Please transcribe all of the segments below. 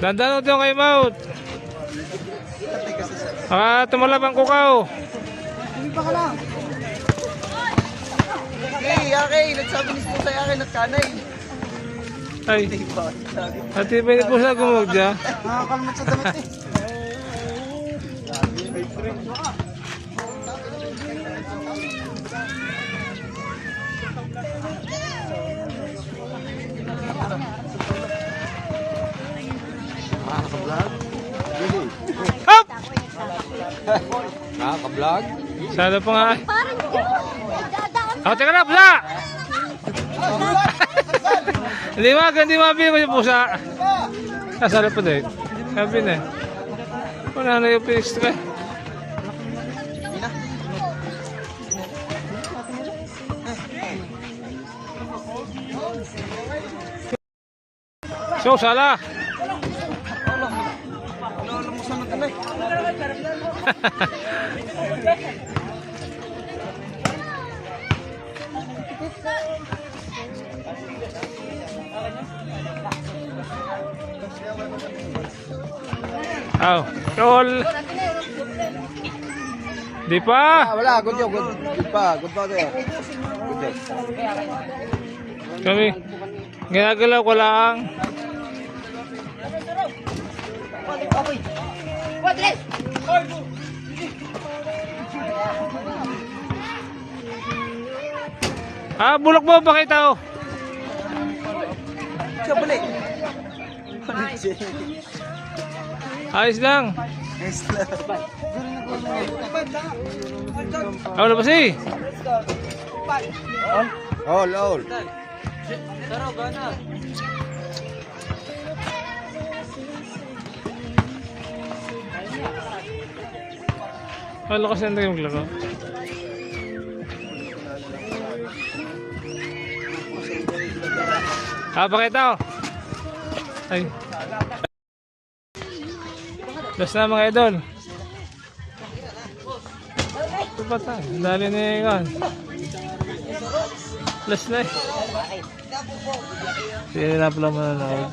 Dandan ito kay Maut. Tumalabang kukaw. Okay, nagsabi ni Spo sa akin, nagkanay. Ay, ati ba ni po sa gumugja? Nakakalmat sa damit eh. Hop! Nakaka-vlog? Sada pa nga. Teka na, pusa! Hindi mabili ko yung pusa. Nasala pa din. Sabi na. Wala na yung fix ka. So, sala. Oh, roll. Di pa. Wala, good job, good pa tayo. Good job. Kami, ginagalaw ko lang. Bulok mo, pakita ko. Siya balik. Ayos lang. Wala pa si. All. Wala kasi ang yung maglaro. Pakita ko. Ay. Last na mga idol. Ito pa tayo. Dali na yan. Last na eh. Sige na pala mananood.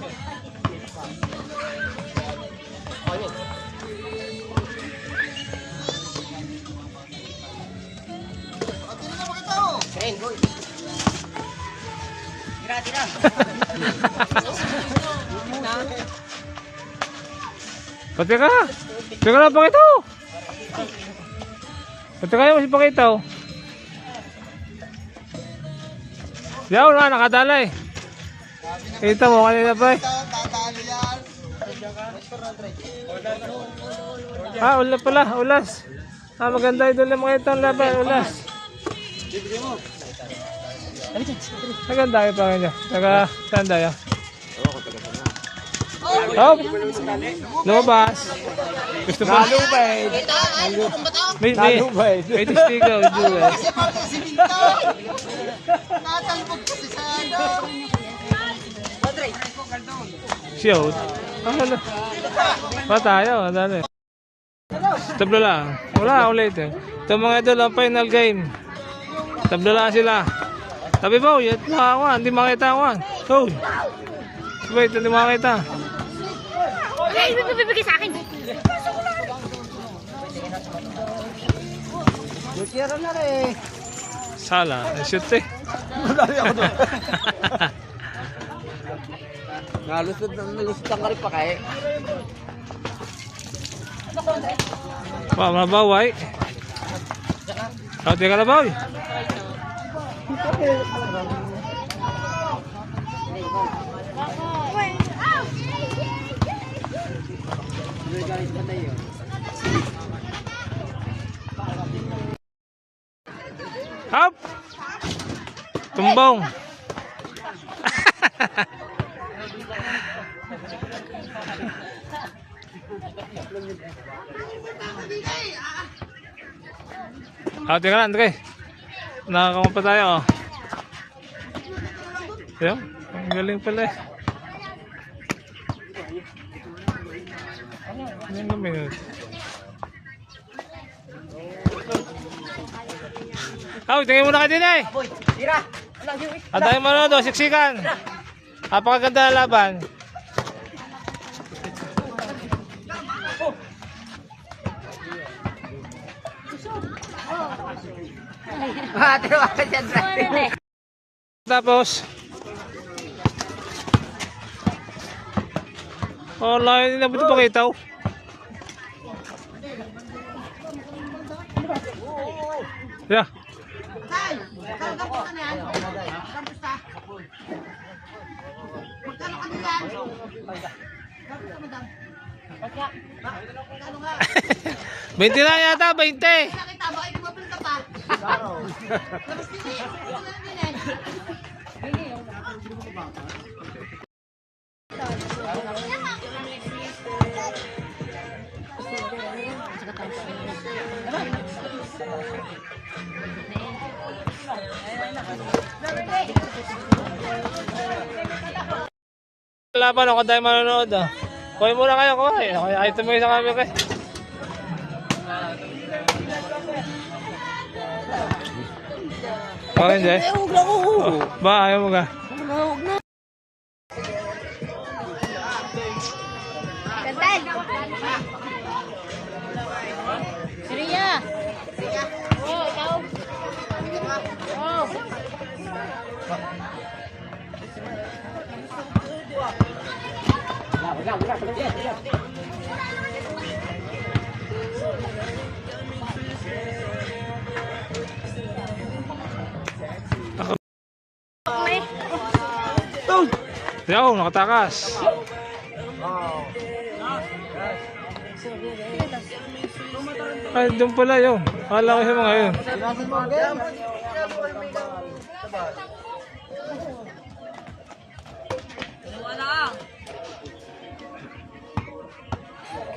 Pati ka! Teka na, pakita ko! Pati kaya mo si pakita ko. Yaw na, nakadala eh. Kita mo kanina pa eh. Ulas pala, ulas. Maganda idol na mga itong laban, ulas. Maganda kayo pa kanya. Saan tayo? Oh! Lumabas! Gusto pa? Nalubay! May testigo, Jules. Shoot. Ano? Pa tayo, ano? Tablo lang. Wala, ulit eh. Ito mga idol, ang final game. Tablo lang sila. Sabi ba, yun, hindi makita ako. Oh! Wait, hindi makita. Ay, bibigay sa akin. Bukira na rin. Sala, shoot eh. Madali ako doon. Nalusot ang karip pa kaya. Mabaway. Teka na ba? Hop! Tumbong! Teka lang, Andre. Nakakama pa tayo. Ayun, ang galing pala eh. Ano yung minute? Tingin mo na ka din eh. Boy, tira. At tayo manood, siksikan. Napakaganda na laban. Tapos, lain na buti pakitaw. Yeah. Binti lang yata, 20. Laban ako tayo manonood. Kuhay muna kayo, kuhay. Ay tumoy sa kami kayo. Oh, hindi. Ba, ayaw mo ka. Kantan! Siriya! Oh, ikaw! Oh! Yaw, nakatakas. Ay, doon pala yun. Akala ko sa mga yun.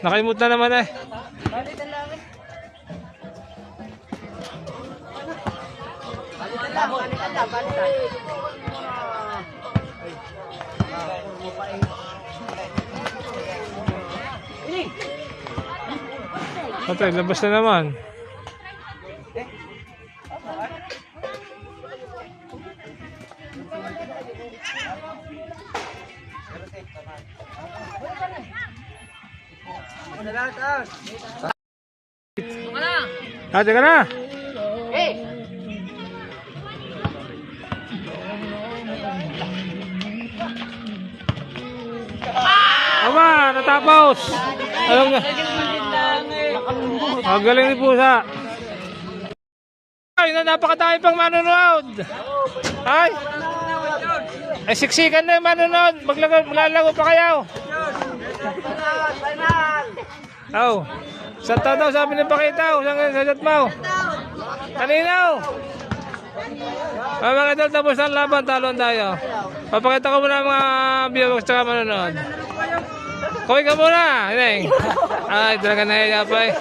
Nakalimut na naman eh. Patay, labas na naman. Ate ka na. Aba, natapos. Alam nga. Ang galing ni Pusa. Ay, napakadami pang manonood. Ay. Ay, siksikan na yung manonood. Maglalago pa kayo. Oh. Santa daw, sabi ng pakitaw. Sa Jatmaw. Kaninaw. Mga idol, tapos ang laban. Talon tayo. Papakita ko muna mga viewers tsaka manonood. Kawin ka muna. Ay, talaga nahiya pa eh.